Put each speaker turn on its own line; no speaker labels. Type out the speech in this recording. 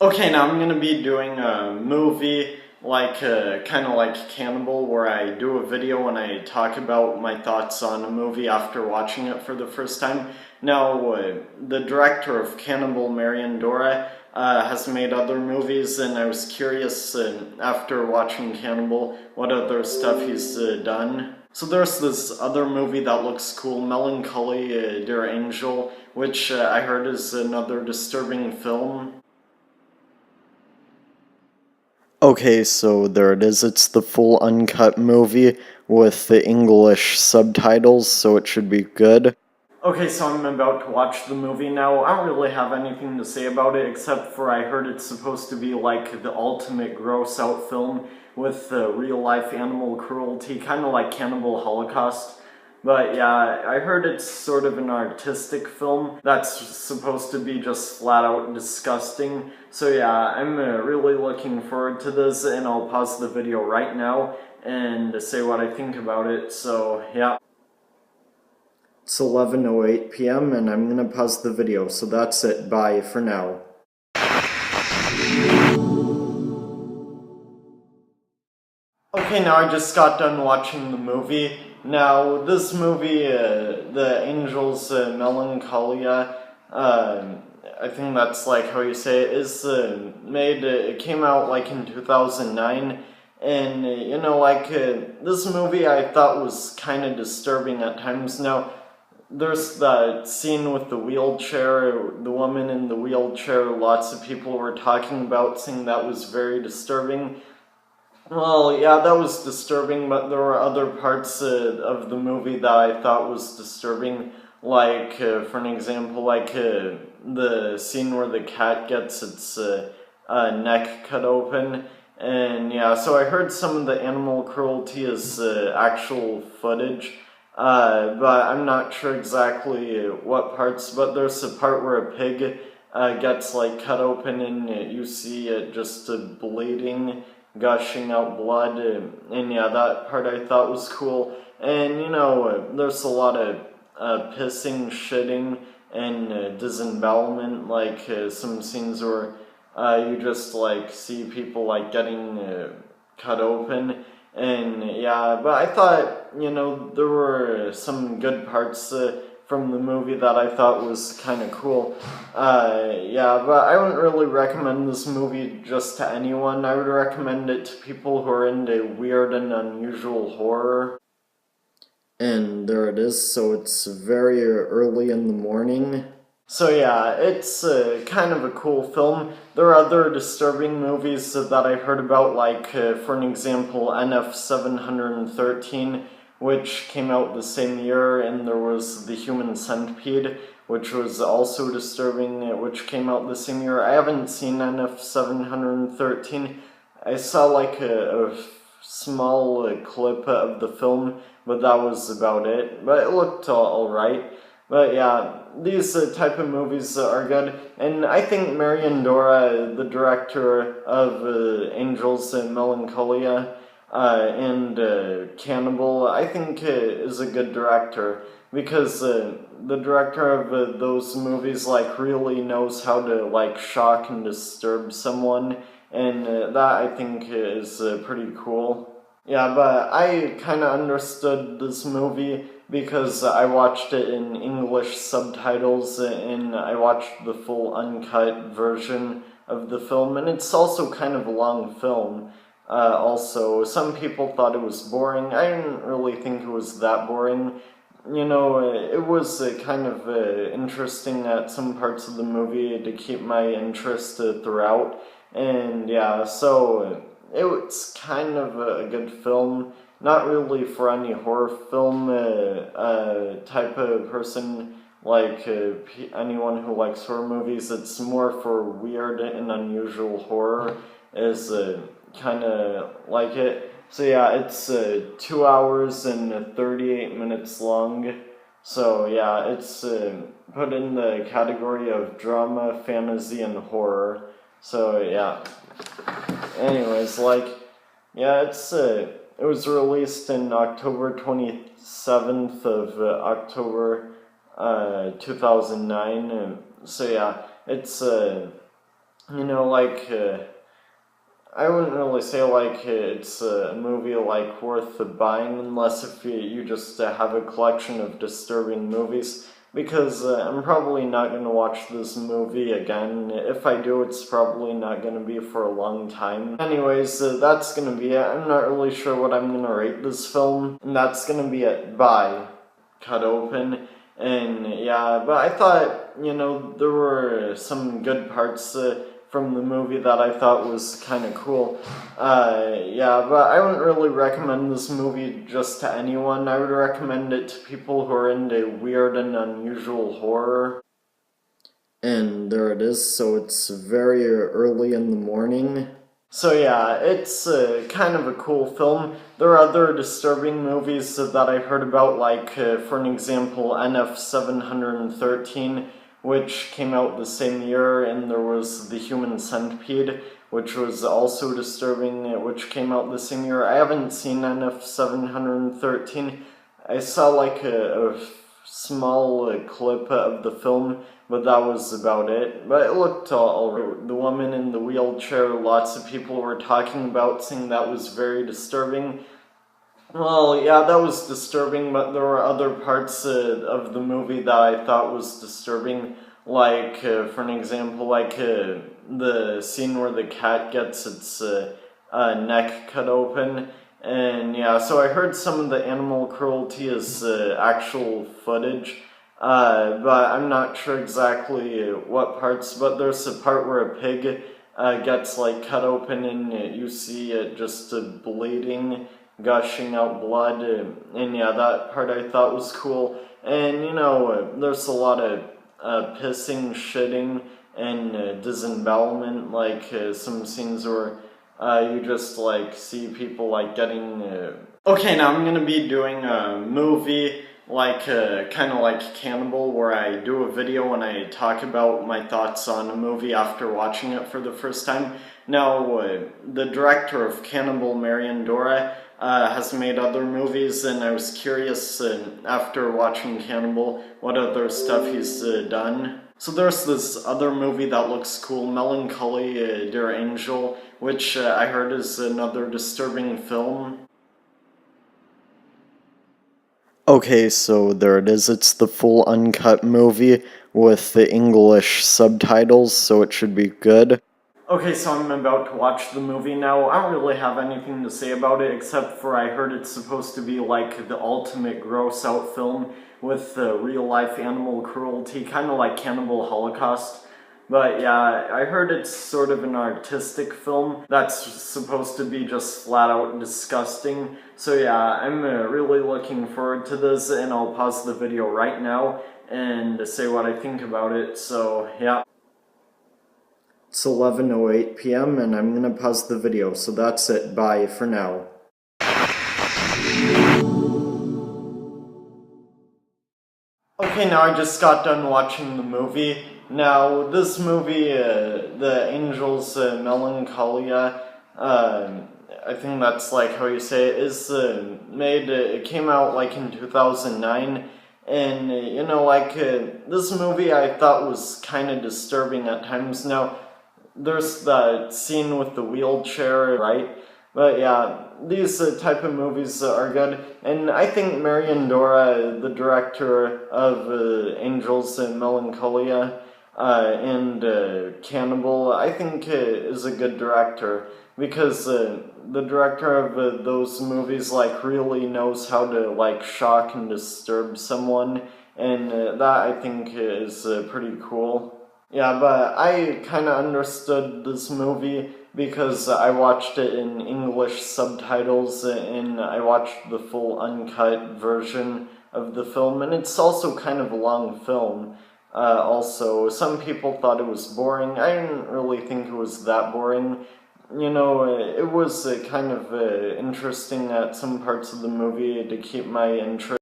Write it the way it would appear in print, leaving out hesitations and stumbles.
Okay, now I'm gonna be doing a movie kind of like Cannibal, where I do a video and I talk about my thoughts on a movie after watching it for the first time. Now, the director of Cannibal, Marian Dora, has made other movies, and I was curious after watching Cannibal what other stuff he's done. So there's this other movie that looks cool, Melancholie der Engel, which I heard is another disturbing film. Okay, so there it is. It's the full uncut movie with the English subtitles, so it should be good. Okay, so I'm about to watch the movie now. I don't really have anything to say about it, except for I heard it's supposed to be like the ultimate gross out film with real life animal cruelty, kind of like Cannibal Holocaust. But yeah, I heard it's sort of an artistic film that's supposed to be just flat out disgusting. So yeah, I'm really looking forward to this, and I'll pause the video right now and say what I think about it. So yeah. It's 11:08 p.m. and I'm gonna pause the video, so that's it. Bye for now. Okay, now I just got done watching the movie. Now, this movie, The Angels Melancholia, I think that's like how you say it, is it came out like in 2009, and this movie I thought was kind of disturbing at times. Now, there's that scene with the wheelchair, the woman in the wheelchair, lots of people were talking about, saying that was very disturbing. Well, yeah, that was disturbing, but there were other parts of the movie that I thought was disturbing, like, for an example, the scene where the cat gets its neck cut open, and yeah, so I heard some of the animal cruelty is actual footage, but I'm not sure exactly what parts, but there's a part where a pig gets, like, cut open, and you see it just bleeding, gushing out blood, and yeah, that part I thought was cool. And there's a lot of pissing, shitting, and disembowelment, like some scenes where you just like see people like getting cut open, and yeah, but I thought there were some good parts from the movie that I thought was kind of cool. Yeah, but I wouldn't really recommend this movie just to anyone. I would recommend it to people who are into weird and unusual horror. And there it is, so it's very early in the morning. So yeah, it's kind of a cool film. There are other disturbing movies that I heard about, like, for an example, NF 713, which came out the same year, and there was The Human Centipede, which was also disturbing, which came out the same year. I haven't seen NF 713. I saw like a small clip of the film, but that was about it. But it looked alright. But yeah, these type of movies are good, and I think Marian Dora, the director of Angels and Melancholia and Cannibal, I think is a good director, because the director of those movies like really knows how to like shock and disturb someone, and that I think is pretty cool. Yeah, but I kind of understood this movie because I watched it in English subtitles, and I watched the full uncut version of the film, and it's also kind of a long film. Also, some people thought it was boring. I didn't really think it was that boring. It was kind of interesting at some parts of the movie to keep my interest throughout, and yeah, so it's kind of a good film. Not really for any horror film type of person, like anyone who likes horror movies. It's more for weird and unusual horror, is kind of like it. So yeah, it's 2 hours and 38 minutes long. So yeah, it's put in the category of drama, fantasy, and horror. So yeah. Anyways, yeah, it was released in October 27th of October 2009. And so yeah, it's you know, like, I wouldn't really say, like, it's a movie, like, worth buying unless if you just have a collection of disturbing movies, because I'm probably not going to watch this movie again. If I do, it's probably not going to be for a long time. Anyways, that's going to be it. I'm not really sure what I'm going to rate this film, and that's going to be it. Bye. Cut open. And yeah, but I thought, you know, there were some good parts from the movie that I thought was kind of cool. Yeah, but I wouldn't really recommend this movie just to anyone. I would recommend it to people who are into weird and unusual horror. And there it is, so it's very early in the morning. So yeah, it's kind of a cool film. There are other disturbing movies that I heard about, like, for an example, NF-713, which came out the same year, and there was The Human Centipede, which was also disturbing, which came out the same year. I haven't seen NF-713. I saw, like, a small clip of the film, but that was about it. But it looked alright. The woman in the wheelchair, lots of people were talking about, saying that was very disturbing. Well, yeah, that was disturbing, but there were other parts of the movie that I thought was disturbing, like, for an example, like the scene where the cat gets its neck cut open. And yeah, so I heard some of the animal cruelty is actual footage, but I'm not sure exactly what parts, but there's a part where a pig gets, like, cut open, and you see it just bleeding, gushing out blood, and yeah, that part I thought was cool. And, you know, there's a lot of pissing, shitting, and disembowelment, like some scenes where you just, like, see people, like, getting... Okay, now I'm gonna be doing a movie, like, kind of like Cannibal, where I do a video and I talk about my thoughts on a movie after watching it for the first time. Now, the director of Cannibal, Marian Dora, has made other movies, and I was curious, after watching Cannibal, what other stuff he's done. So there's this other movie that looks cool, Melancholie der Engel, which I heard is another disturbing film. Okay, so there it is. It's the full uncut movie with the English subtitles, so it should be good. Okay, so I'm about to watch the movie now. I don't really have anything to say about it, except for I heard it's supposed to be like the ultimate gross-out film with real-life animal cruelty, kind of like Cannibal Holocaust. But yeah, I heard it's sort of an artistic film that's supposed to be just flat-out disgusting. So yeah, I'm really looking forward to this, and I'll pause the video right now and say what I think about it. So yeah. It's 11:08 p.m. and I'm gonna pause the video, so that's it. Bye for now. Okay, now I just got done watching the movie. Now, this movie, The Angels, Melancholia, I think that's like how you say it, is made, it came out like in 2009, and you know, like, this movie I thought was kind of disturbing at times. Now, there's that scene with the wheelchair, right? But yeah, these type of movies are good, and I think Marian Dora, the director of Angels and Melancholia and Cannibal, I think is a good director, because the director of those movies, like, really knows how to, like, shock and disturb someone, and that I think is pretty cool. Yeah, but I kind of understood this movie because I watched it in English subtitles, and I watched the full uncut version of the film, and it's also kind of a long film. Also, some people thought it was boring. I didn't really think it was that boring. You know, it was kind of interesting at some parts of the movie to keep my interest.